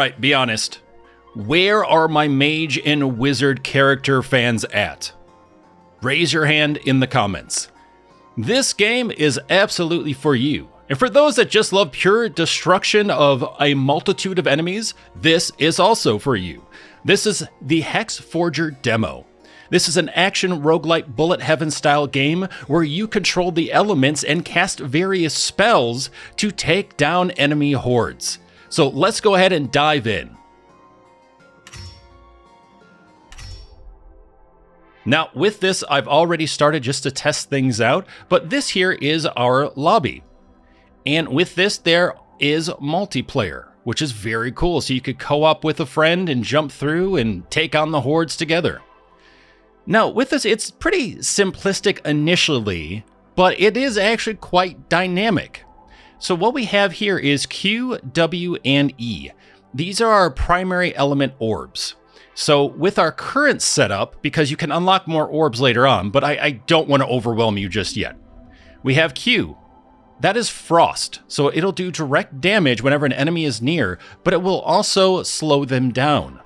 Alright, be honest. Where are my mage and wizard character fans at? Raise your hand in the comments. This game is absolutely for you. And for those that just love pure destruction of a multitude of enemies, this is also for you. This is the Hexforger demo. This is an action roguelite bullet heaven style game where you control the elements and cast various spells to take down enemy hordes. So let's go ahead and dive in. Now with this, I've already started just to test things out, but this here is our lobby. And with this, there is multiplayer, which is very cool. So you could co-op with a friend and jump through and take on the hordes together. Now, with this, it's pretty simplistic initially, but it is actually quite dynamic. So what we have here is Q, W, and E. These are our primary element orbs. So with our current setup, because you can unlock more orbs later on, but I don't want to overwhelm you just yet. We have Q. That is frost, so it'll do direct damage whenever an enemy is near, but it will also slow them down.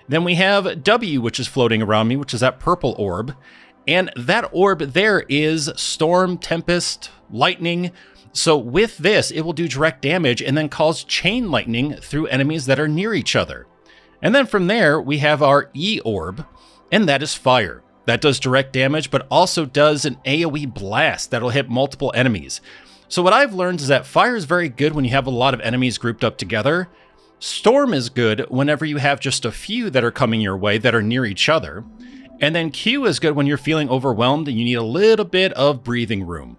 Then we have W, which is floating around me, which is that purple orb. And that orb there is storm, tempest, lightning. So with this, it will do direct damage and then cause chain lightning through enemies that are near each other. And then from there, we have our E orb, and that is fire. That does direct damage, but also does an AoE blast that'll hit multiple enemies. So what I've learned is that fire is very good when you have a lot of enemies grouped up together. Storm is good whenever you have just a few that are coming your way that are near each other. And then Q is good when you're feeling overwhelmed and you need a little bit of breathing room.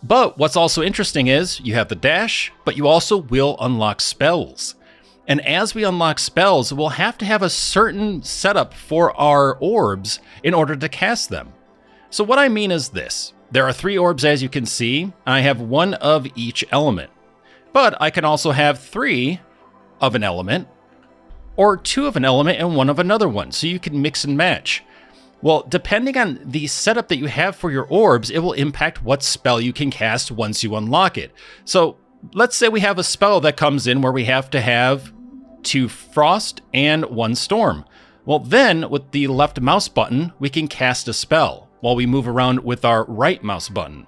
But what's also interesting is you have the dash, but you also will unlock spells. And as we unlock spells, we'll have to have a certain setup for our orbs in order to cast them. So what I mean is this. There are 3 orbs, as you can see. I have 1 of each element. But I can also have 3 of an element, or 2 of an element and 1 of another one, so you can mix and match. Well, depending on the setup that you have for your orbs, it will impact what spell you can cast once you unlock it. So let's say we have a spell that comes in where we have to have 2 frost and 1 storm. Well, then with the left mouse button, we can cast a spell while we move around with our right mouse button.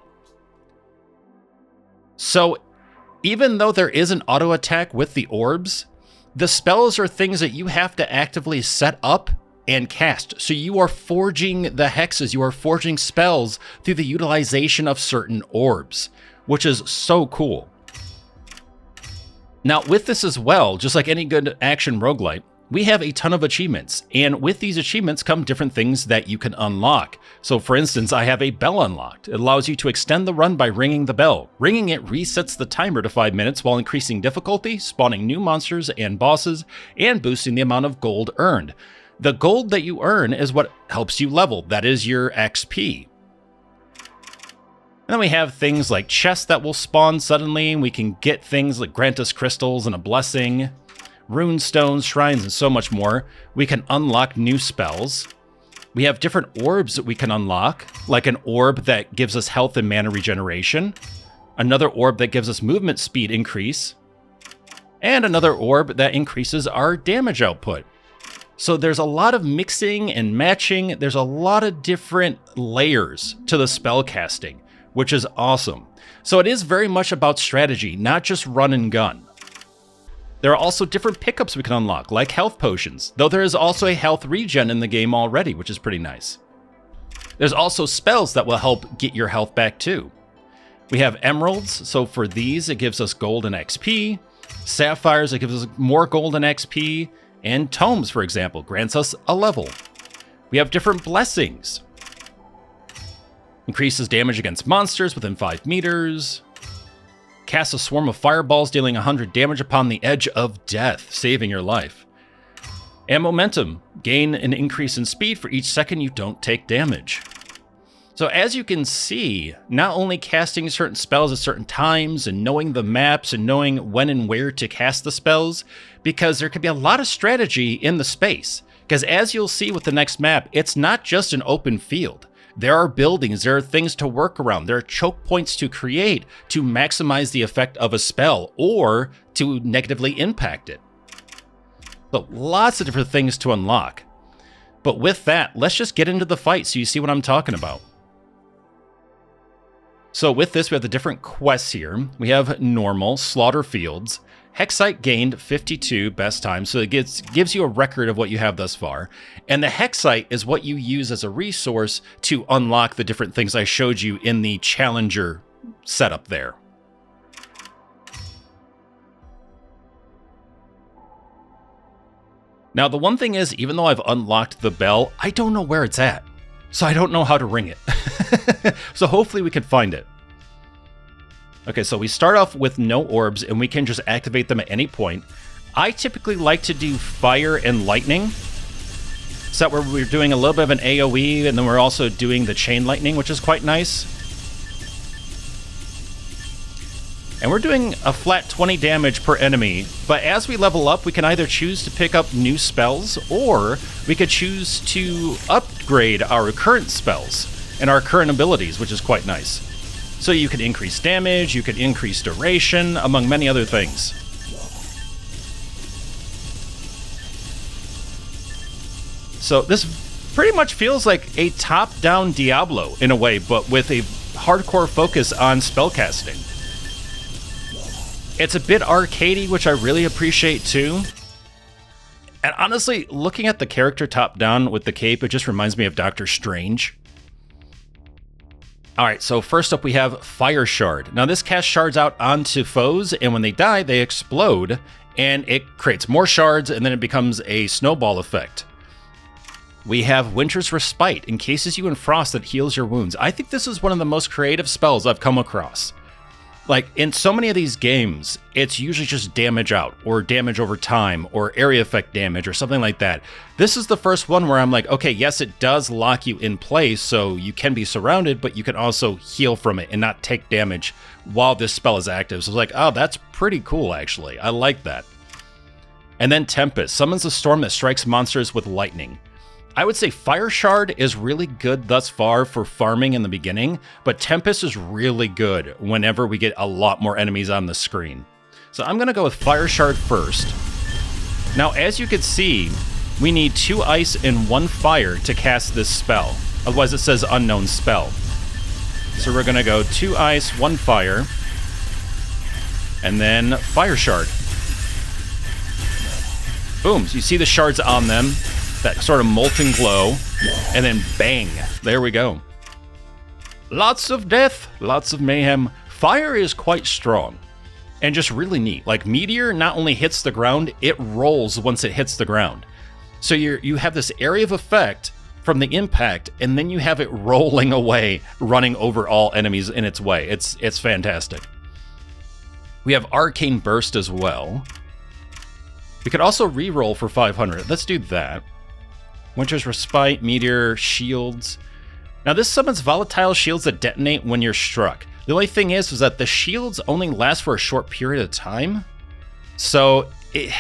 So even though there is an auto attack with the orbs, the spells are things that you have to actively set up and cast. So you are forging the hexes, you are forging spells through the utilization of certain orbs, which is so cool. Now with this as well, just like any good action roguelite, we have a ton of achievements, and with these achievements come different things that you can unlock. So for instance, I have a bell unlocked. It allows you to extend the run by ringing the bell. Ringing it resets the timer to 5 minutes while increasing difficulty, spawning new monsters and bosses, and boosting the amount of gold earned. The gold that you earn is what helps you level. That is your XP. And then we have things like chests that will spawn suddenly. We can get things like grant us crystals and a blessing, rune stones, shrines, and so much more. We can unlock new spells. We have different orbs that we can unlock, like an orb that gives us health and mana regeneration, another orb that gives us movement speed increase, and another orb that increases our damage output. So there's a lot of mixing and matching. There's a lot of different layers to the spell casting, which is awesome. So it is very much about strategy, not just run and gun. There are also different pickups we can unlock, like health potions, though there is also a health regen in the game already, which is pretty nice. There's also spells that will help get your health back too. We have emeralds, so for these it gives us gold and XP, sapphires, it gives us more gold and XP, and tomes, for example, grants us a level. We have different blessings. Increases damage against monsters within 5 meters. Cast a swarm of fireballs, dealing 100 damage upon the edge of death, saving your life. And momentum. Gain an increase in speed for each second you don't take damage. So as you can see, not only casting certain spells at certain times and knowing the maps and knowing when and where to cast the spells, because there could be a lot of strategy in the space. Because as you'll see with the next map, it's not just an open field. There are buildings, there are things to work around, there are choke points to create to maximize the effect of a spell or to negatively impact it. So lots of different things to unlock. But with that, let's just get into the fight so you see what I'm talking about. So with this, we have the different quests here. We have normal, slaughter fields. Hexite gained 52 best time, so it gives you a record of what you have thus far. And the Hexite is what you use as a resource to unlock the different things I showed you in the Challenger setup there. Now, the one thing is, even though I've unlocked the bell, I don't know where it's at. So I don't know how to ring it. So hopefully we can find it. Okay, so we start off with no orbs, and we can just activate them at any point. I typically like to do fire and lightning. So that where we're doing a little bit of an AoE, and then we're also doing the chain lightning, which is quite nice. And we're doing a flat 20 damage per enemy, but as we level up, we can either choose to pick up new spells, or we could choose to upgrade our current spells and our current abilities, which is quite nice. So you can increase damage, you can increase duration, among many other things. So this pretty much feels like a top-down Diablo in a way, but with a hardcore focus on spellcasting. It's a bit arcadey, which I really appreciate too. And honestly, looking at the character top-down with the cape, it just reminds me of Doctor Strange. Alright, so first up we have Fire Shard. Now this casts shards out onto foes, and when they die, they explode, and it creates more shards, and then it becomes a snowball effect. We have Winter's Respite, encases you in frost that heals your wounds. I think this is one of the most creative spells I've come across. Like, in so many of these games, it's usually just damage out, or damage over time, or area effect damage, or something like that. This is the first one where I'm like, okay, yes, it does lock you in place, so you can be surrounded, but you can also heal from it and not take damage while this spell is active. So it's like, oh, that's pretty cool, actually. I like that. And then Tempest summons a storm that strikes monsters with lightning. I would say Fire Shard is really good thus far for farming in the beginning, but Tempest is really good whenever we get a lot more enemies on the screen. So I'm going to go with Fire Shard first. Now, as you can see, we need 2 ice and 1 fire to cast this spell. Otherwise, it says unknown spell. So we're going to go 2 ice, 1 fire, and then Fire Shard. Boom, so you see the shards on them. That sort of molten glow, and then bang, there we go. Lots of death, lots of mayhem. Fire is quite strong, and just really neat. Like, Meteor not only hits the ground, it rolls once it hits the ground. So you have this area of effect from the impact, and then you have it rolling away, running over all enemies in its way. It's fantastic. We have Arcane Burst as well. We could also re-roll for 500. Let's do that. Winter's Respite, Meteor, Shields. Now this summons volatile shields that detonate when you're struck. The only thing is that the shields only last for a short period of time. So it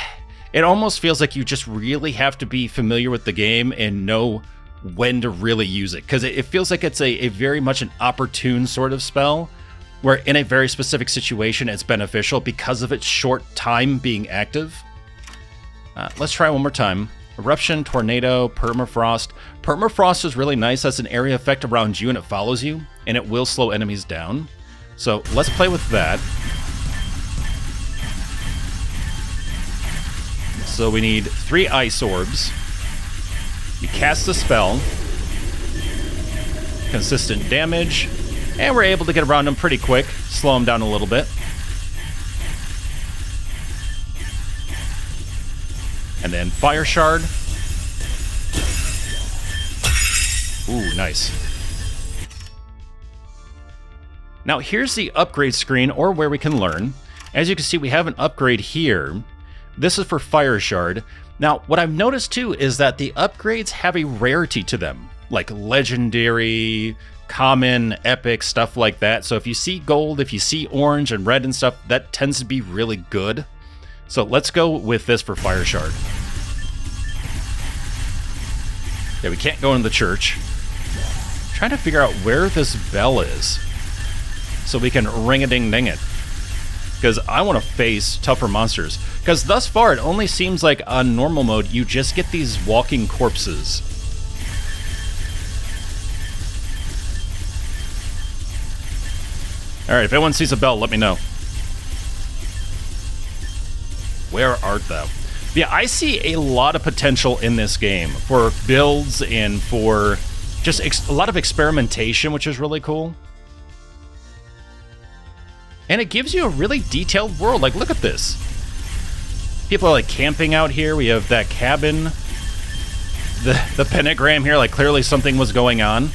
almost feels like you just really have to be familiar with the game and know when to really use it. Because it feels like it's a very much an opportune sort of spell, where in a very specific situation it's beneficial because of its short time being active. Let's try one more time. Eruption, Tornado, Permafrost. Permafrost is really nice. That's an area effect around you and it follows you, and it will slow enemies down. So let's play with that. So we need 3 ice orbs. We cast the spell. Consistent damage. And we're able to get around them pretty quick. Slow them down a little bit. And then Fire Shard. Ooh, nice. Now here's the upgrade screen, or where we can learn. As you can see, we have an upgrade here. This is for Fire Shard. Now, what I've noticed too is that the upgrades have a rarity to them, like legendary, common, epic, stuff like that. So if you see gold, if you see orange and red and stuff, that tends to be really good. So let's go with this for Fire Shard. Yeah, we can't go into the church. I'm trying to figure out where this bell is, so we can ring-a-ding-ding it. because I want to face tougher monsters. Because thus far, it only seems like on normal mode, you just get these walking corpses. Alright, if anyone sees a bell, let me know. Where art thou? Yeah, I see a lot of potential in this game for builds and for just a lot of experimentation, which is really cool. And it gives you a really detailed world. Like, look at this. People are, like, camping out here. We have that cabin. The pentagram here, like, clearly something was going on.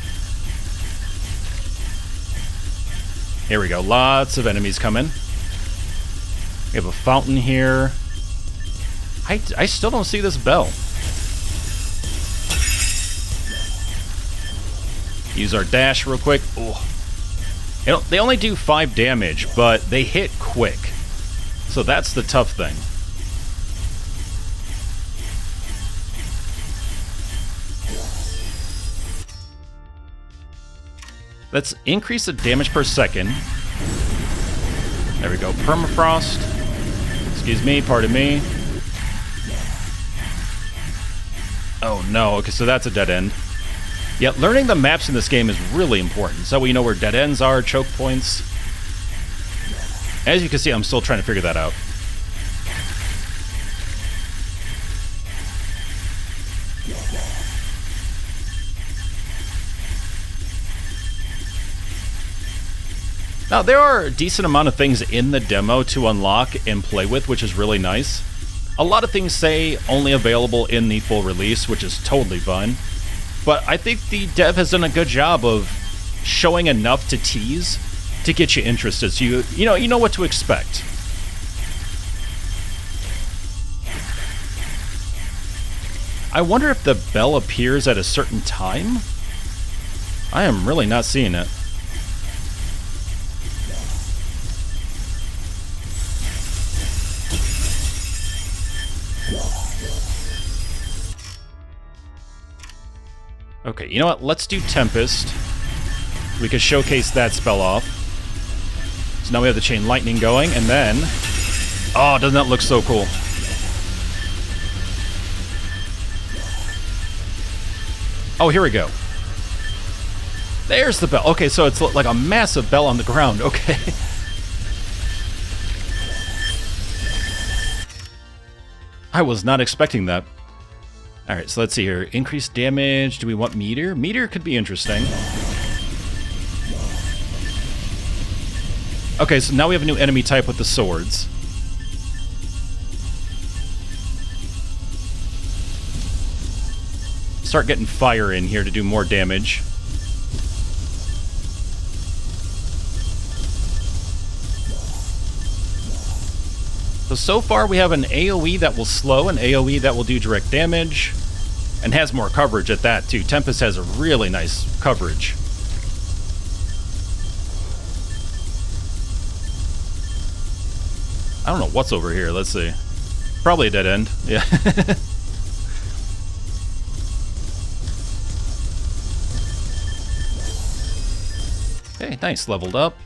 Here we go. Lots of enemies coming. We have a fountain here. I still don't see this bell. Use our dash real quick. Oh. They only do 5 damage, but they hit quick. So that's the tough thing. Let's increase the damage per second. There we go. Permafrost. Excuse me, pardon me. Oh no, okay, so that's a dead end. Yeah, learning the maps in this game is really important, so we know where dead ends are, choke points. As you can see, I'm still trying to figure that out. Now, there are a decent amount of things in the demo to unlock and play with, which is really nice. A lot of things say only available in the full release, which is totally fine. But I think the dev has done a good job of showing enough to tease to get you interested, so you know what to expect. I wonder if the bell appears at a certain time? I am really not seeing it. Okay, you know what? Let's do Tempest. We can showcase that spell off. So now we have the Chain Lightning going, and then... Oh, doesn't that look so cool? Oh, here we go. There's the bell. Okay, so it's like a massive bell on the ground. Okay. I was not expecting that. Alright, so let's see here. Increased damage. Do we want meter? Meter could be interesting. Okay, so now we have a new enemy type with the swords. Start getting fire in here to do more damage. So far we have an AoE that will slow, an AoE that will do direct damage, and has more coverage at that too. Tempest has a really nice coverage. I don't know what's over here, let's see. Probably a dead end, yeah. Okay, nice, leveled up.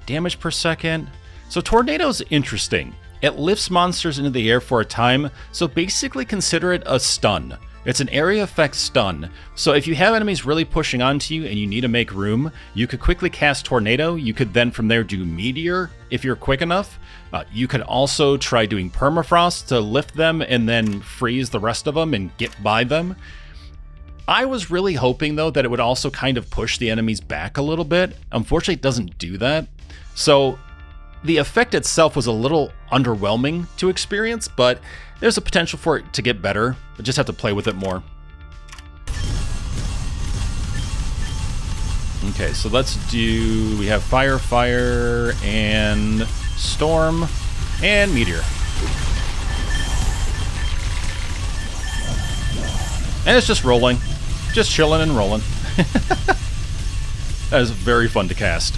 Damage per second. So Tornado's interesting. It lifts monsters into the air for a time, so basically consider it a stun. It's an area effect stun, so if you have enemies really pushing onto you and you need to make room, you could quickly cast Tornado. You could then from there do Meteor if you're quick enough. You could also try doing Permafrost to lift them and then freeze the rest of them and get by them. I was really hoping though that it would also kind of push the enemies back a little bit. Unfortunately, it doesn't do that. So the effect itself was a little underwhelming to experience, but there's a potential for it to get better. I just have to play with it more. Okay, so let's do... We have Fire, Fire, and Storm, and Meteor. And it's just rolling. Just chilling and rolling. That is very fun to cast.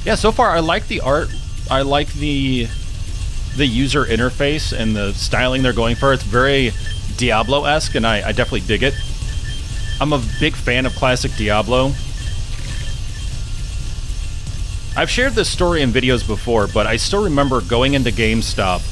Yeah, so far I like the art. I like the user interface and the styling they're going for. It's very Diablo-esque, and I definitely dig it. I'm a big fan of classic Diablo. I've shared this story in videos before, but I still remember going into GameStop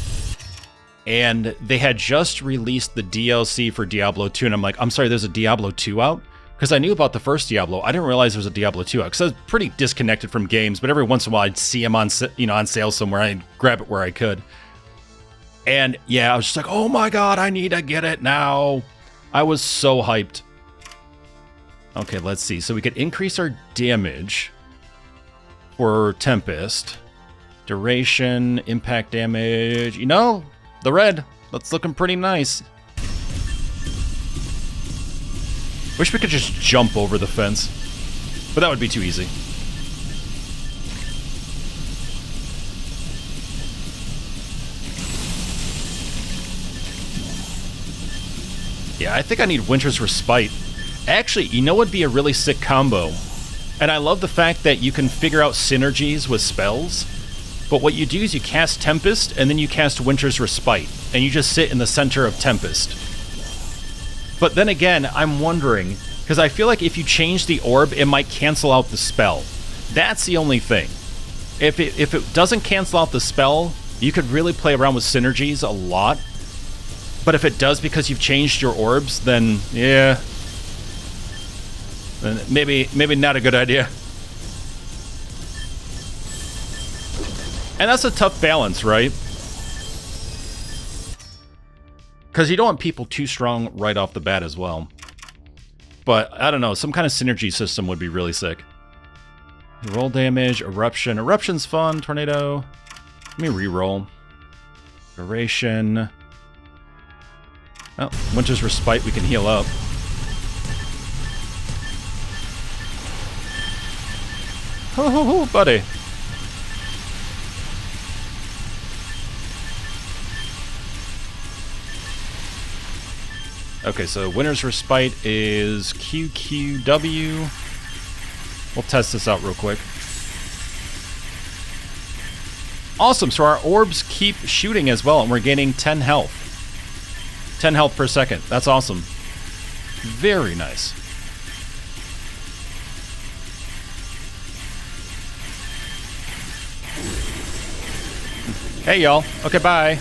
and they had just released the DLC for Diablo 2, and I'm like, I'm sorry, there's a Diablo 2 out? Because I knew about the first Diablo. I didn't realize there was a Diablo 2 out, because I was pretty disconnected from games, but every once in a while I'd see them on, on sale somewhere, I'd grab it where I could. And yeah, I was just like, oh my god, I need to get it now. I was so hyped. Okay, let's see. So we could increase our damage for Tempest. Duration, impact damage. You know, the red. That's looking pretty nice. Wish we could just jump over the fence. But that would be too easy. Yeah, I think I need Winter's Respite. Actually, you know what would be a really sick combo? And I love the fact that you can figure out synergies with spells. But what you do is you cast Tempest, and then you cast Winter's Respite. And you just sit in the center of Tempest. But then again, I'm wondering, because I feel like if you change the orb, it might cancel out the spell. That's the only thing. If it doesn't cancel out the spell, you could really play around with synergies a lot. But if it does because you've changed your orbs, then yeah, then maybe not a good idea. And that's a tough balance, right? Because you don't want people too strong right off the bat as well. But I don't know, some kind of synergy system would be really sick. Roll damage, eruption. Eruption's fun. Tornado. Let me reroll. Duration. Oh, Winter's Respite, we can heal up. Ho ho ho, buddy. Okay, so Winter's Respite is QQW. We'll test this out real quick. Awesome, so our orbs keep shooting as well, and we're gaining 10 health. 10 health per second. That's awesome. Very nice. Hey, y'all. Okay, bye.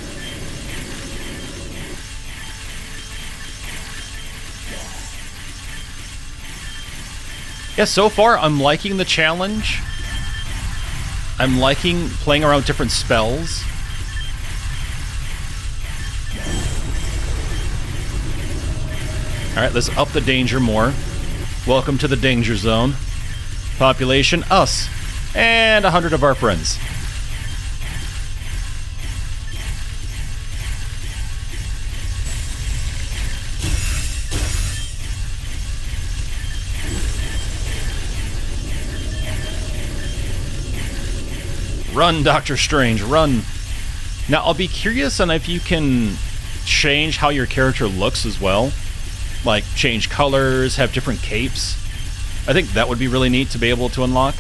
Yeah, so far, I'm liking the challenge. I'm liking playing around with different spells. Alright, let's up the danger more. Welcome to the danger zone. Population, us. And 100 of our friends. Run, Doctor Strange, run. Now, I'll be curious on if you can change how your character looks as well. Like, change colors, have different capes. I think that would be really neat to be able to unlock.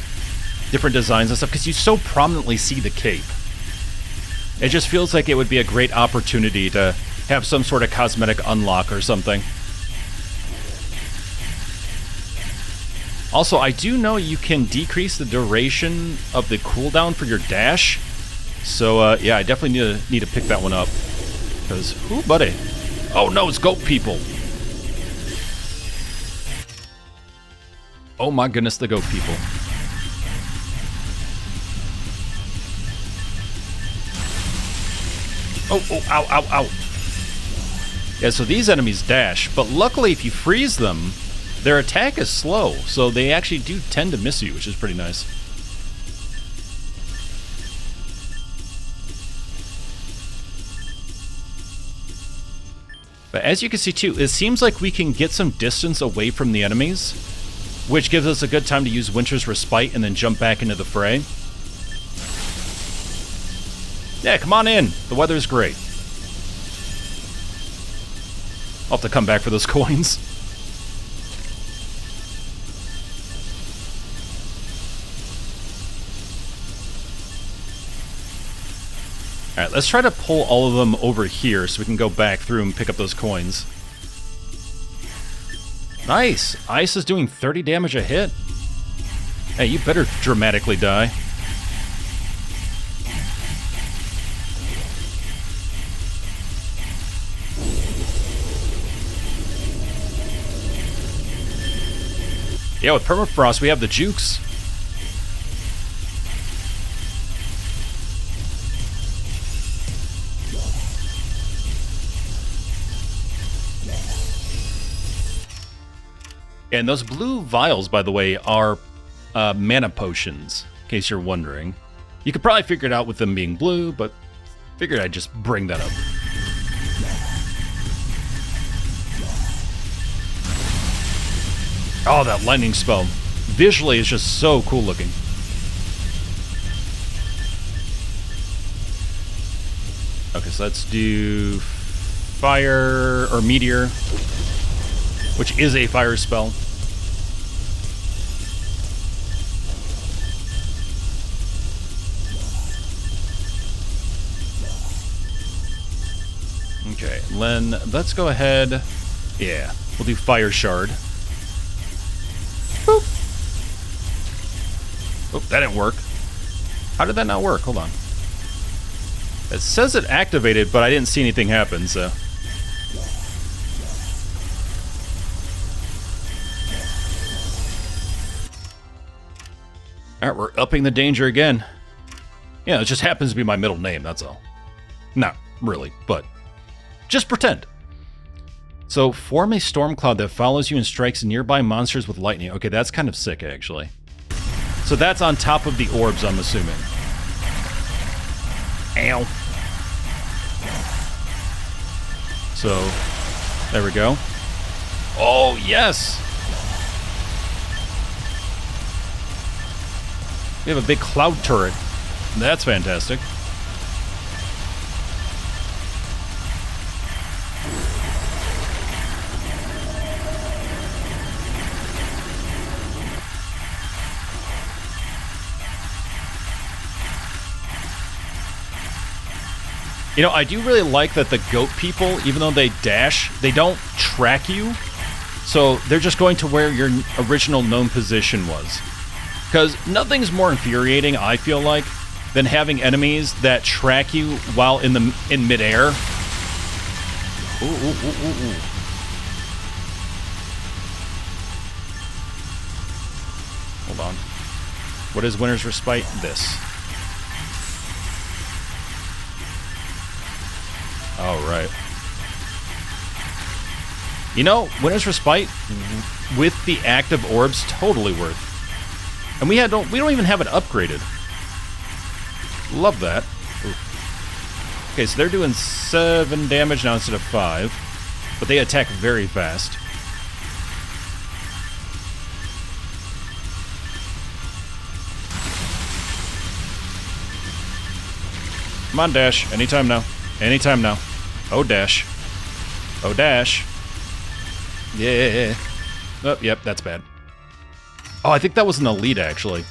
Different designs and stuff, because you so prominently see the cape. It just feels like it would be a great opportunity to have some sort of cosmetic unlock or something. Also, I do know you can decrease the duration of the cooldown for your dash. So, yeah, I definitely need to pick that one up. Because, ooh, buddy. Oh no, it's goat people. Oh my goodness, the goat people. Oh, oh, ow, ow, ow. Yeah, so these enemies dash, but luckily if you freeze them, their attack is slow, so they actually do tend to miss you, which is pretty nice. But as you can see too, it seems like we can get some distance away from the enemies, which gives us a good time to use Winter's Respite and then jump back into the fray. Yeah, come on in. The weather's great. I'll have to come back for those coins. Alright, let's try to pull all of them over here so we can go back through and pick up those coins. Nice! Ice is doing 30 damage a hit. Hey, you better dramatically die. Yeah, with permafrost, we have the jukes. And those blue vials, by the way, are mana potions, in case you're wondering. You could probably figure it out with them being blue, but figured I'd just bring that up. Oh, that lightning spell. Visually, it's just so cool looking. Okay, so let's do fire or meteor, which is a fire spell. Okay, then let's go ahead. Yeah, we'll do fire shard. Boop. Oh, that didn't work. How did that not work? Hold on. It says it activated, but I didn't see anything happen, so. Alright, we're upping the danger again. Yeah, it just happens to be my middle name, that's all. Not really, but just pretend. So, form a storm cloud that follows you and strikes nearby monsters with lightning. Okay, that's kind of sick, actually. So that's on top of the orbs, I'm assuming. Ow. So, there we go. Oh, yes! We have a big cloud turret. That's fantastic. You know, I do really like that the goat people, even though they dash, they don't track you. So they're just going to where your original known position was. Because nothing's more infuriating, I feel like, than having enemies that track you while in midair. Ooh, ooh, ooh, ooh, ooh. Hold on. What is Winter's Respite? This. All right. You know, Winter's Respite with the active orbs, totally worth. And we don't even have it upgraded. Love that. Ooh. Okay, so they're doing 7 damage now instead of 5, but they attack very fast. Come on, dash. Anytime now. Anytime now. Oh, dash. Oh, dash. Yeah. Oh, yep, that's bad. Oh, I think that was an elite, actually.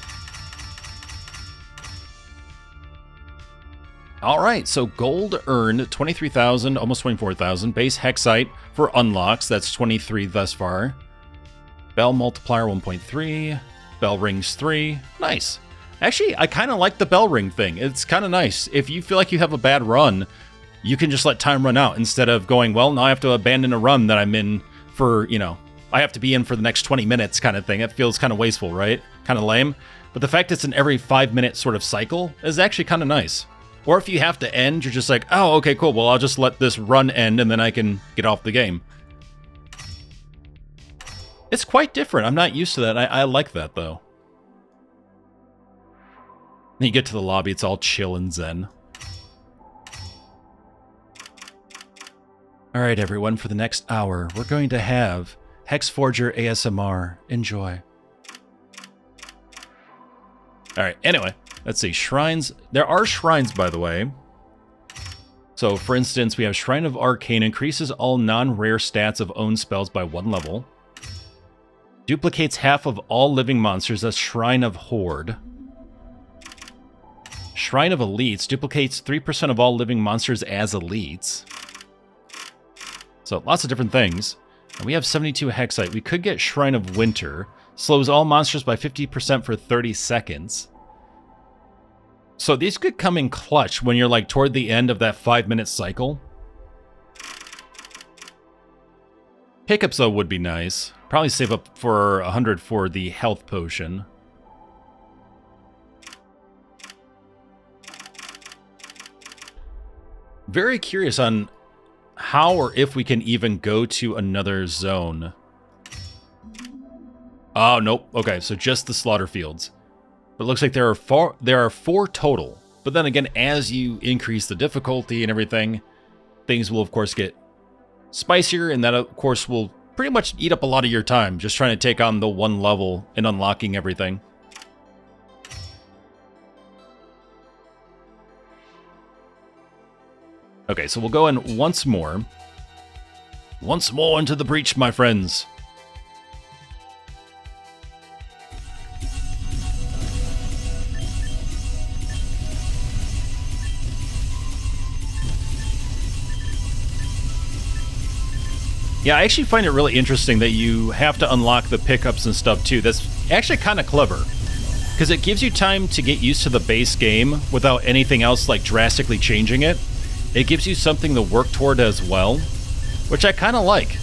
All right, so gold earned 23,000, almost 24,000. Base hexite for unlocks, that's 23 thus far. Bell multiplier 1.3. Bell rings 3. Nice. Actually, I kind of like the bell ring thing. It's kind of nice. If you feel like you have a bad run, you can just let time run out instead of going, well, now I have to abandon a run that I'm in for, you know, I have to be in for the next 20 minutes kind of thing. It feels kind of wasteful, right? Kind of lame. But the fact it's an every 5-minute sort of cycle is actually kind of nice. Or if you have to end, you're just like, oh, okay, cool. Well, I'll just let this run end and then I can get off the game. It's quite different. I'm not used to that. I like that, though. Then you get to the lobby, it's all chill and zen. Alright, everyone, for the next hour, we're going to have Hexforger ASMR. Enjoy. Alright, anyway, let's see. Shrines. There are shrines, by the way. So, for instance, we have Shrine of Arcane. Increases all non-rare stats of own spells by 1 level. Duplicates half of all living monsters. That's Shrine of Horde. Shrine of Elites. Duplicates 3% of all living monsters as elites. So, lots of different things. And we have 72 hexite. We could get Shrine of Winter. Slows all monsters by 50% for 30 seconds. So these could come in clutch when you're like toward the end of that 5-minute cycle. Pickups, though, would be nice. Probably save up for 100 for the health potion. Very curious on how or if we can even go to another zone. Oh, nope. Okay, so just the slaughter fields. But it looks like there are four total. But then again, as you increase the difficulty and everything, things will, of course, get spicier, and that, of course, will pretty much eat up a lot of your time just trying to take on the one level and unlocking everything. Okay, so we'll go in once more. Once more into the breach, my friends. Yeah, I actually find it really interesting that you have to unlock the pickups and stuff too. That's actually kind of clever, because it gives you time to get used to the base game without anything else like drastically changing it. It gives you something to work toward as well, which I kind of like.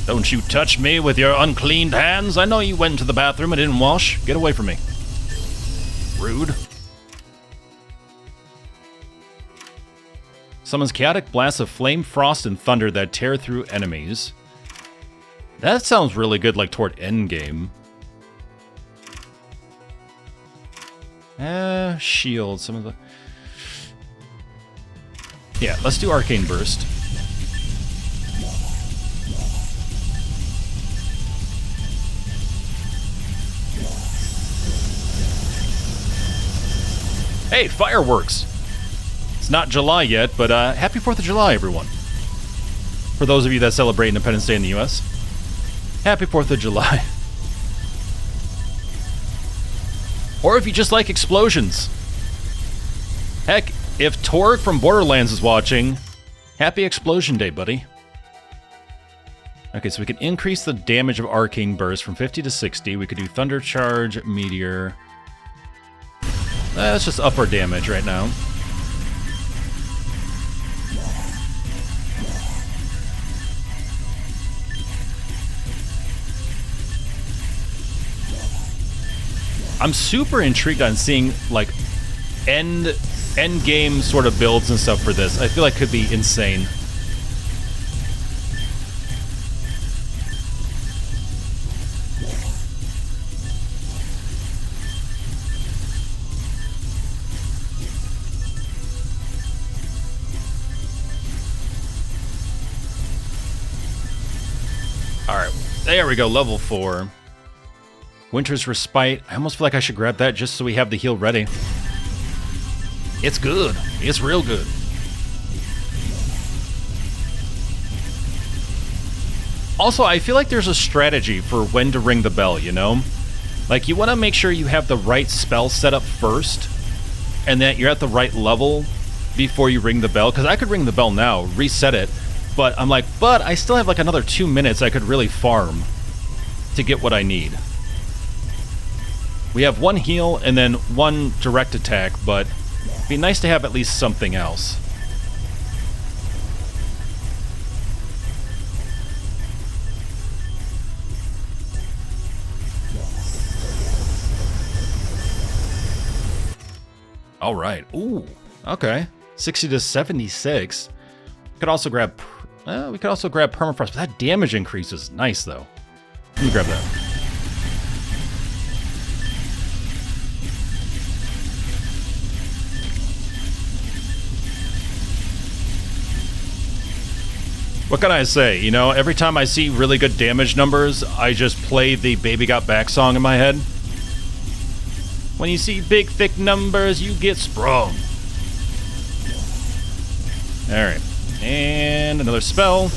Don't you touch me with your uncleaned hands. I know you went to the bathroom and didn't wash. Get away from me. Rude. Summons chaotic blasts of flame, frost, and thunder that tear through enemies. That sounds really good, like toward endgame. Shield. Some of the... Yeah, let's do Arcane Burst. Hey, fireworks! It's not July yet, but happy 4th of July, everyone. For those of you that celebrate Independence Day in the US, happy 4th of July. Or if you just like explosions. Heck, if Torg from Borderlands is watching, happy Explosion Day, buddy. Okay, so we can increase the damage of Arcane Burst from 50 to 60. We could do Thunder Charge, Meteor. Let's just up our damage right now. I'm super intrigued on seeing like end game sort of builds and stuff for this. I feel like it could be insane. Alright, there we go, level 4. Winter's Respite. I almost feel like I should grab that just so we have the heal ready. It's good. It's real good. Also, I feel like there's a strategy for when to ring the bell, you know? Like, you want to make sure you have the right spell set up first, and that you're at the right level before you ring the bell. Because I could ring the bell now, reset it, but I'm like, but I still have like another 2 minutes I could really farm to get what I need. We have one heal and then one direct attack, but it'd be nice to have at least something else. All right. Ooh. Okay. 60 to 76. We could also grab permafrost, but that damage increase is nice though. Let me grab that. What can I say? You know, every time I see really good damage numbers, I just play the Baby Got Back song in my head. When you see big, thick numbers, you get sprung. Alright. And another spell.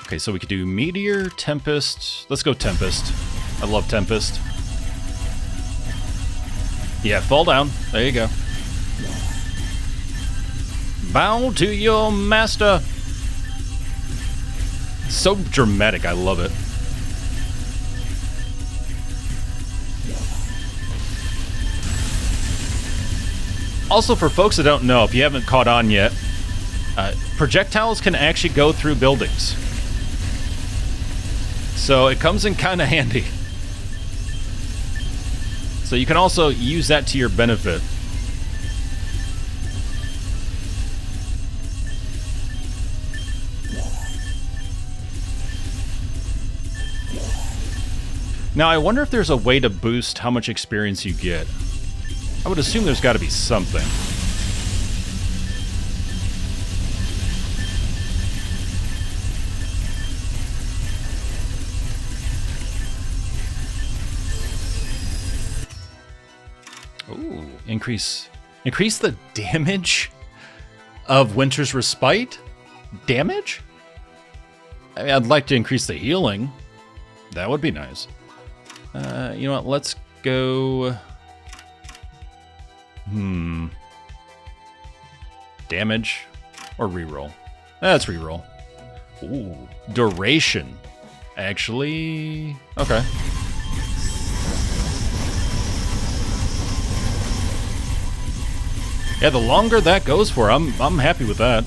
Okay, so we could do Meteor, Tempest. Let's go Tempest. I love Tempest. Yeah, fall down. There you go. Bow to your master. So dramatic, I love it. Also, for folks that don't know, if you haven't caught on yet, projectiles can actually go through buildings. So it comes in kind of handy. So you can also use that to your benefit. Now, I wonder if there's a way to boost how much experience you get. I would assume there's got to be something. Ooh, increase the damage of Winter's Respite? Damage? I mean, I'd like to increase the healing. That would be nice. You know what? Let's go. Damage or reroll? That's reroll. Ooh, duration. Actually, okay. Yeah, the longer that goes for, I'm happy with that.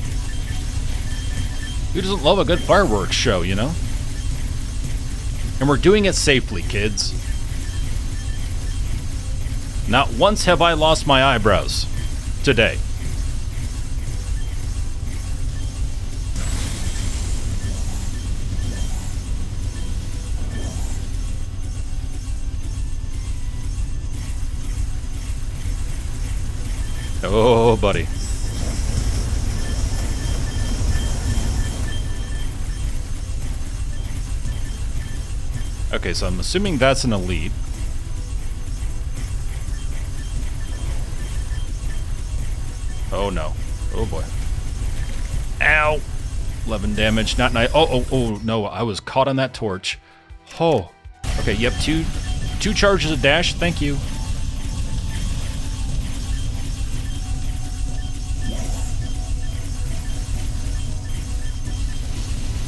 Who doesn't love a good fireworks show, you know? And we're doing it safely, kids. Not once have I lost my eyebrows today. Oh, buddy. Okay, so I'm assuming that's an elite. Oh no. Oh boy. Ow! 11 damage, not nice. Oh no, I was caught on that torch. Oh. Okay, yep, two charges of dash, thank you.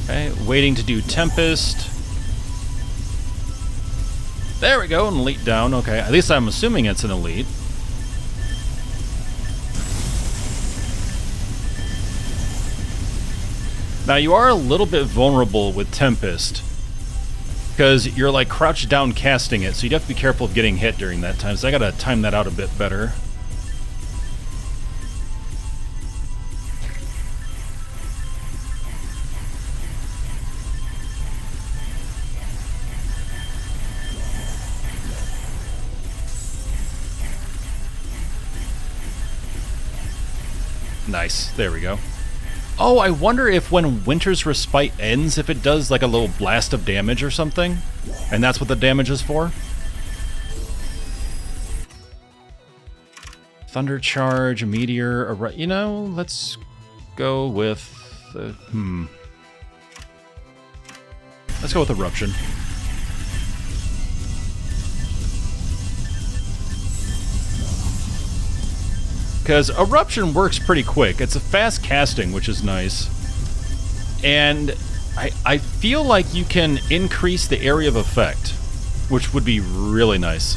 Okay, waiting to do Tempest. There we go, an elite down. Okay, at least I'm assuming it's an elite. Now you are a little bit vulnerable with Tempest because you're like crouched down casting it, so you'd have to be careful of getting hit during that time. So I gotta time that out a bit better. Nice, there we go. Oh, I wonder if when Winter's Respite ends, if it does like a little blast of damage or something. And that's what the damage is for. Thunder Charge, Meteor, you know, let's go with... Let's go with Eruption. Because Eruption works pretty quick. It's a fast casting, which is nice. And I feel like you can increase the area of effect, which would be really nice.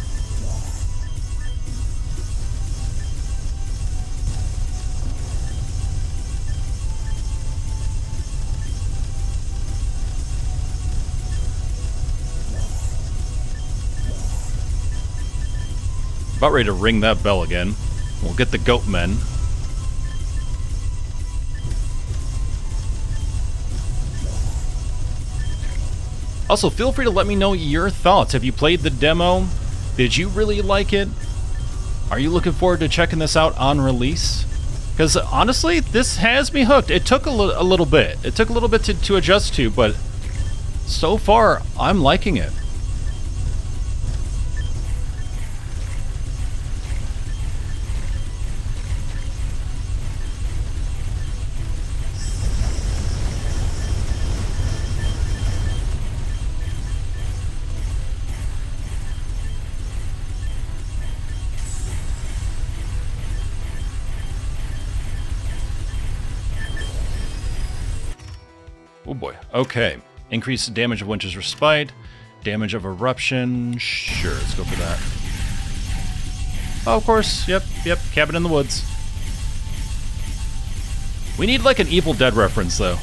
About ready to ring that bell again. We'll get the goat men. Also, feel free to let me know your thoughts. Have you played the demo? Did you really like it? Are you looking forward to checking this out on release? Because honestly, this has me hooked. It took a little bit. It took a little bit to adjust to, but so far, I'm liking it. Oh boy. Okay. Increase damage of Winter's Respite. Damage of Eruption. Sure, let's go for that. Oh, of course. Yep. Cabin in the Woods. We need like an Evil Dead reference, though.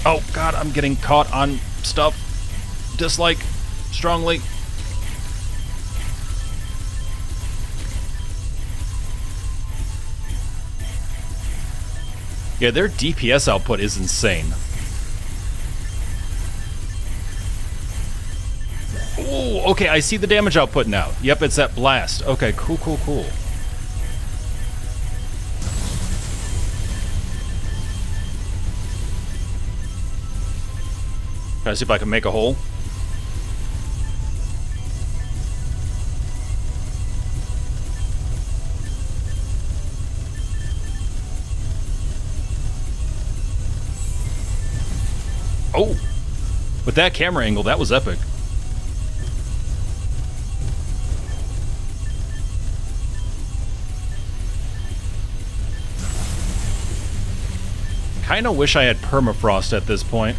Oh, God, I'm getting caught on stuff. Dislike. Strongly. Yeah, their DPS output is insane. Oh, okay, I see the damage output now. Yep, it's that blast. Okay, cool. Try to see if I can make a hole. Oh, with that camera angle, that was epic. Kinda wish I had permafrost at this point.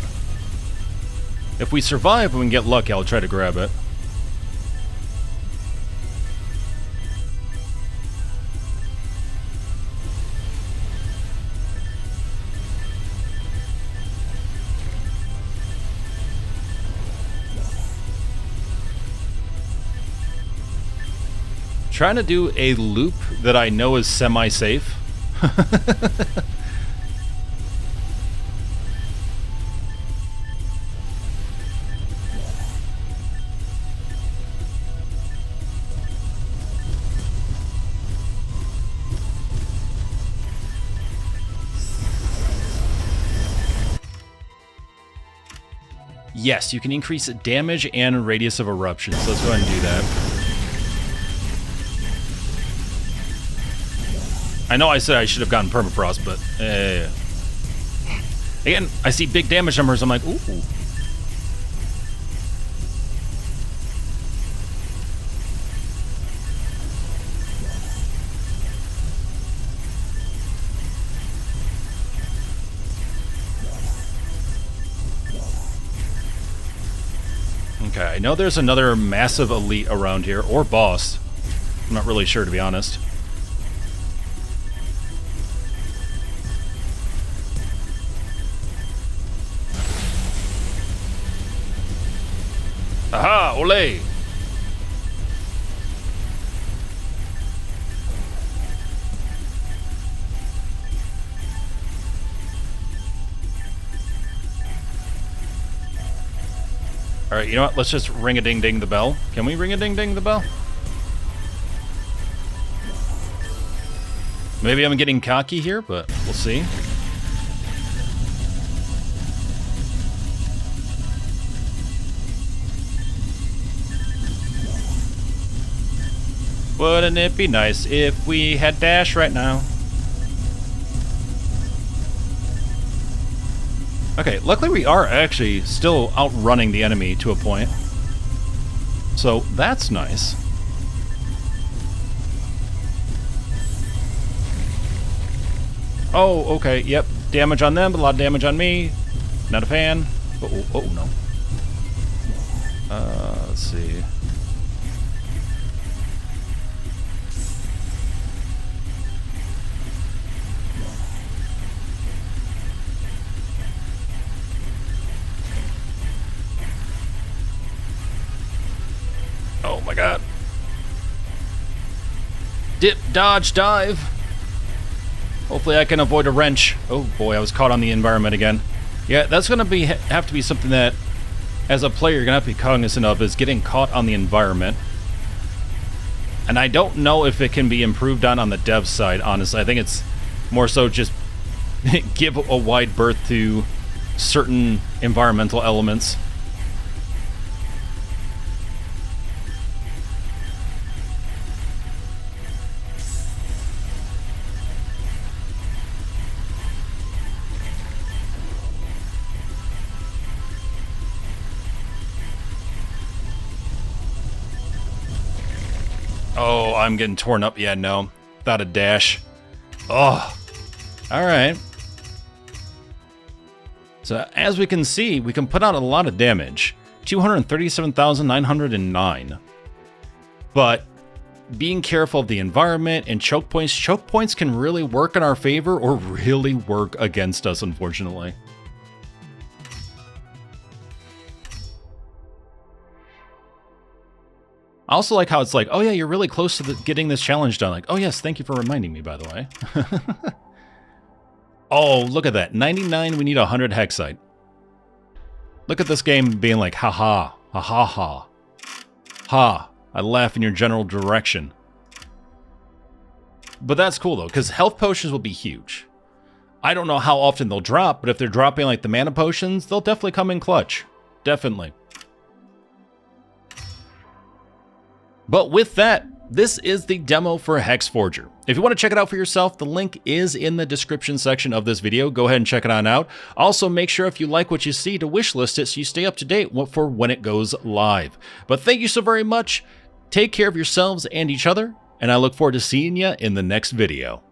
If we survive and we can get lucky, I'll try to grab it. Trying to do a loop that I know is semi-safe. Yes, you can increase damage and radius of eruption, so let's go ahead and do that. I know I said I should have gotten permafrost, but again, I see big damage numbers, I'm like, ooh. Okay, I know there's another massive elite around here, or boss. I'm not really sure, to be honest. Aha! Ole! Alright, you know what? Let's just ring-a-ding-ding the bell. Can we ring-a-ding-ding the bell? Maybe I'm getting cocky here, but we'll see. Wouldn't it be nice if we had dash right now? Okay, luckily we are actually still outrunning the enemy to a point. So that's nice. Oh, okay, yep. Damage on them, but a lot of damage on me. Not a fan. Oh no. Let's see. Oh my god. Dip, dodge, dive. Hopefully I can avoid a wrench. Oh boy, I was caught on the environment again. Yeah, that's gonna have to be something that, as a player, you're gonna have to be cognizant of, is getting caught on the environment. And I don't know if it can be improved on the dev side, honestly. I think it's more so just give a wide berth to certain environmental elements. Oh, I'm getting torn up. Yeah, no. Without a dash. Oh. Alright. So as we can see, we can put out a lot of damage. 237,909. But being careful of the environment and choke points can really work in our favor or really work against us, unfortunately. I also like how it's like, oh yeah, you're really close to getting this challenge done. Like, oh yes, thank you for reminding me, by the way. Oh, look at that. 99, we need 100 hexite. Look at this game being like, haha, ha ha ha. Ha, I laugh in your general direction. But that's cool though, because health potions will be huge. I don't know how often they'll drop, but if they're dropping like the mana potions, they'll definitely come in clutch. Definitely. But with that, this is the demo for Hexforger. If you want to check it out for yourself, the link is in the description section of this video. Go ahead and check it on out. Also, make sure if you like what you see to wishlist it so you stay up to date for when it goes live. But thank you so very much. Take care of yourselves and each other, and I look forward to seeing you in the next video.